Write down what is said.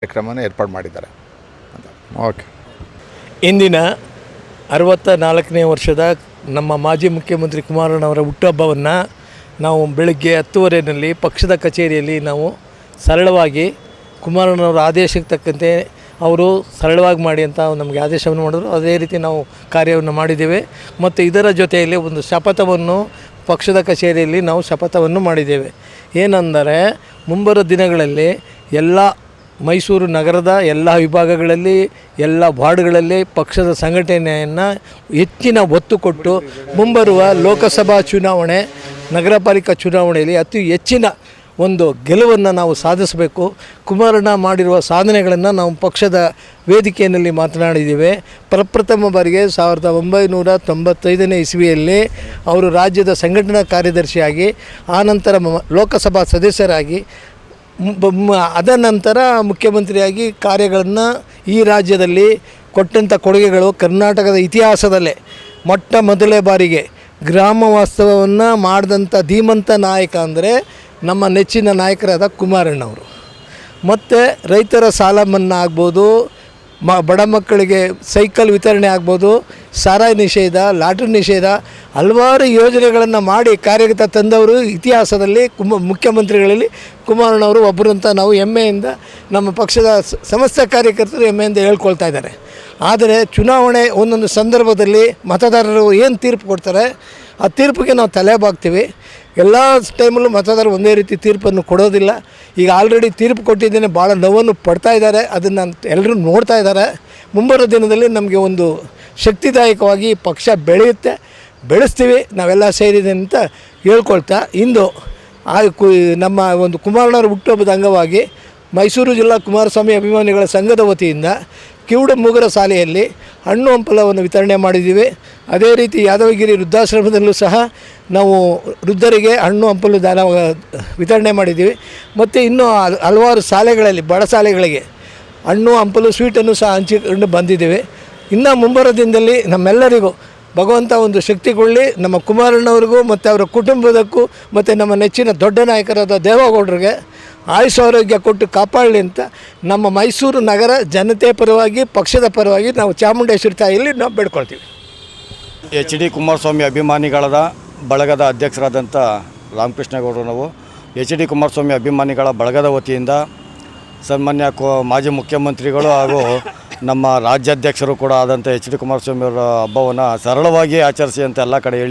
ಕಾರ್ಯಕ್ರಮನ ಏರ್ಪಾಡು ಮಾಡಿದ್ದಾರೆ ಅಂತ. ಓಕೆ. ಇಂದಿನ 64ನೇ ವರ್ಷದ ನಮ್ಮ ಮಾಜಿ ಮುಖ್ಯಮಂತ್ರಿ ಕುಮಾರಣ್ಣವರ ಹುಟ್ಟುಹಬ್ಬವನ್ನು ನಾವು ಬೆಳಗ್ಗೆ 10:30ನಲ್ಲಿ ಪಕ್ಷದ ಕಚೇರಿಯಲ್ಲಿ ನಾವು ಸರಳವಾಗಿ ಕುಮಾರಣ್ಣವರ ಆದೇಶಕ್ಕೆ ತಕ್ಕಂತೆ ಅವರು ಸರಳವಾಗಿ ಮಾಡಿ ಅಂತ ನಮಗೆ ಆದೇಶವನ್ನು ಮಾಡಿದ್ರು. ಅದೇ ರೀತಿ ನಾವು ಕಾರ್ಯವನ್ನು ಮಾಡಿದ್ದೇವೆ. ಮತ್ತು ಇದರ ಜೊತೆಯಲ್ಲಿ ಒಂದು ಶಪಥವನ್ನು ಪಕ್ಷದ ಕಚೇರಿಯಲ್ಲಿ ನಾವು ಶಪಥವನ್ನು ಮಾಡಿದ್ದೇವೆ. ಏನೆಂದರೆ ಮುಂಬರುವ ದಿನಗಳಲ್ಲಿ ಎಲ್ಲ ಮೈಸೂರು ನಗರದ ಎಲ್ಲ ವಿಭಾಗಗಳಲ್ಲಿ ಎಲ್ಲ ವಾರ್ಡ್ಗಳಲ್ಲಿ ಪಕ್ಷದ ಸಂಘಟನೆಯನ್ನು ಹೆಚ್ಚಿನ ಒತ್ತು ಕೊಟ್ಟು ಮುಂಬರುವ ಲೋಕಸಭಾ ಚುನಾವಣೆ, ನಗರ ಪಾಲಿಕಾ ಚುನಾವಣೆಯಲ್ಲಿ ಅತಿ ಹೆಚ್ಚಿನ ಒಂದು ಗೆಲುವನ್ನು ನಾವು ಸಾಧಿಸಬೇಕು. ಕುಮಾರಣ್ಣ ಮಾಡಿರುವ ಸಾಧನೆಗಳನ್ನು ನಾವು ಪಕ್ಷದ ವೇದಿಕೆಯಲ್ಲಿ ಮಾತನಾಡಿದ್ದೇವೆ. ಪ್ರಪ್ರಥಮ ಬಾರಿಗೆ 1995ನೇ ಇಸ್ವಿಯಲ್ಲಿ ಅವರು ರಾಜ್ಯದ ಸಂಘಟನಾ ಕಾರ್ಯದರ್ಶಿಯಾಗಿ, ಆನಂತರ ಲೋಕಸಭಾ ಸದಸ್ಯರಾಗಿ, ಅದ ನಂತರ ಮುಖ್ಯಮಂತ್ರಿಯಾಗಿ ಕಾರ್ಯಗಳನ್ನು ಈ ರಾಜ್ಯದಲ್ಲಿ ಕೊಟ್ಟಂಥ ಕೊಡುಗೆಗಳು ಕರ್ನಾಟಕದ ಇತಿಹಾಸದಲ್ಲೇ ಮೊಟ್ಟ ಮೊದಲೇ ಬಾರಿಗೆ ಗ್ರಾಮ ವಾಸ್ತವವನ್ನು ಮಾಡಿದಂಥ ಧೀಮಂತ ನಾಯಕ ಅಂದರೆ ನಮ್ಮ ನೆಚ್ಚಿನ ನಾಯಕರಾದ ಕುಮಾರಣ್ಣವರು. ಮತ್ತು ರೈತರ ಸಾಲ ಮನ್ನಾ ಆಗ್ಬೋದು, ಬಡ ಮಕ್ಕಳಿಗೆ ಸೈಕಲ್ ವಿತರಣೆ ಆಗ್ಬೋದು, ಸಾರಾಯಿ ನಿಷೇಧ, ಲಾಟರಿ ನಿಷೇಧ, ಹಲವಾರು ಯೋಜನೆಗಳನ್ನು ಮಾಡಿ ಕಾರ್ಯಗತ ತಂದವರು ಇತಿಹಾಸದಲ್ಲಿ ಮುಖ್ಯಮಂತ್ರಿಗಳಲ್ಲಿ ಕುಮಾರಣ್ಣವರು ಒಬ್ಬರು ಅಂತ ನಾವು ಹೆಮ್ಮೆಯಿಂದ ನಮ್ಮ ಪಕ್ಷದ ಸಮಸ್ತ ಕಾರ್ಯಕರ್ತರು ಹೆಮ್ಮೆಯಿಂದ ಹೇಳ್ಕೊಳ್ತಾ ಇದ್ದಾರೆ. ಆದರೆ ಚುನಾವಣೆ ಒಂದೊಂದು ಸಂದರ್ಭದಲ್ಲಿ ಮತದಾರರು ಏನು ತೀರ್ಪು ಕೊಡ್ತಾರೆ ಆ ತೀರ್ಪಿಗೆ ನಾವು ತಲೆ ಬಾಗ್ತೀವಿ. ಎಲ್ಲ ಟೈಮಲ್ಲೂ ಮತದಾರರು ಒಂದೇ ರೀತಿ ತೀರ್ಪನ್ನು ಕೊಡೋದಿಲ್ಲ. ಈಗ ಆಲ್ರೆಡಿ ತೀರ್ಪು ಕೊಟ್ಟಿದ್ದೇನೆ, ಭಾಳ ನೋವನ್ನು ಪಡ್ತಾ ಇದ್ದಾರೆ. ಅದನ್ನು ಎಲ್ಲರೂ ನೋಡ್ತಾ ಇದ್ದಾರೆ. ಮುಂಬರುವ ದಿನದಲ್ಲಿ ನಮಗೆ ಒಂದು ಶಕ್ತಿದಾಯಕವಾಗಿ ಪಕ್ಷ ಬೆಳೆಯುತ್ತೆ, ಬೆಳೆಸ್ತೀವಿ ನಾವೆಲ್ಲ ಸೇರಿದೆ ಅಂತ ಹೇಳ್ಕೊಳ್ತಾ, ಇಂದು ನಮ್ಮ ಒಂದು ಕುಮಾರಣ್ಣವರ ಹುಟ್ಟುಹಬ್ಬದ ಅಂಗವಾಗಿ ಮೈಸೂರು ಜಿಲ್ಲಾ ಕುಮಾರಸ್ವಾಮಿ ಅಭಿಮಾನಿಗಳ ಸಂಘದ ವತಿಯಿಂದ ಕಿವುಡ ಮೂಗರ ಶಾಲೆಯಲ್ಲಿ ಹಣ್ಣು ಹಂಪಲವನ್ನು ವಿತರಣೆ ಮಾಡಿದ್ದೀವಿ. ಅದೇ ರೀತಿ ಯಾದವಗಿರಿ ವೃದ್ಧಾಶ್ರಮದಲ್ಲೂ ಸಹ ನಾವು ವೃದ್ಧರಿಗೆ ಹಣ್ಣು ಹಂಪಲು ದಾನ ವಿತರಣೆ ಮಾಡಿದ್ದೀವಿ. ಮತ್ತು ಇನ್ನೂ ಹಲವಾರು ಶಾಲೆಗಳಲ್ಲಿ, ಬಡ ಶಾಲೆಗಳಿಗೆ ಹಣ್ಣು ಹಂಪಲು ಸ್ವೀಟನ್ನು ಸಹ ಹಂಚಿಕೊಂಡು ಬಂದಿದ್ದೀವಿ. ಇನ್ನು ಮುಂಬರುವ ದಿನದಲ್ಲಿ ನಮ್ಮೆಲ್ಲರಿಗೂ ಭಗವಂತ ಒಂದು ಶಕ್ತಿ ಕೊಡಲಿ. ನಮ್ಮ ಕುಮಾರಣ್ಣವ್ರಿಗೂ ಮತ್ತು ಅವರ ಕುಟುಂಬದಕ್ಕೂ ಮತ್ತು ನಮ್ಮ ನೆಚ್ಚಿನ ದೊಡ್ಡ ನಾಯಕರಾದ ದೇವೇಗೌಡರಿಗೆ ಆಯುಷ್ ಆರೋಗ್ಯ ಕೊಟ್ಟು ಕಾಪಾಡಲಿ ಅಂತ ನಮ್ಮ ಮೈಸೂರು ನಗರ ಜನತೆ ಪರವಾಗಿ, ಪಕ್ಷದ ಪರವಾಗಿ ನಾವು ಚಾಮುಂಡೇಶ್ವರಿ ತಾಯಿಯಲ್ಲಿ ನಾವು ಬೇಡ್ಕೊಳ್ತೀವಿ. HD ಕುಮಾರಸ್ವಾಮಿ ಅಭಿಮಾನಿಗಳ ಬಳಗದ ಅಧ್ಯಕ್ಷರಾದಂಥ ರಾಮಕೃಷ್ಣಗೌಡರು ನಾವು HD ಕುಮಾರಸ್ವಾಮಿ ಅಭಿಮಾನಿಗಳ ಬಳಗದ ವತಿಯಿಂದ ಸನ್ಮಾನ್ಯ ಮಾಜಿ ಮುಖ್ಯಮಂತ್ರಿಗಳು ಹಾಗೂ ನಮ್ಮ ರಾಜ್ಯಾಧ್ಯಕ್ಷರು ಕೂಡ ಆದಂಥ HD ಕುಮಾರಸ್ವಾಮಿ ಅವರ ಹಬ್ಬವನ್ನು ಸರಳವಾಗಿ ಆಚರಿಸಿ ಅಂತ ಎಲ್ಲ ಕಡೆ ಹೇಳಿ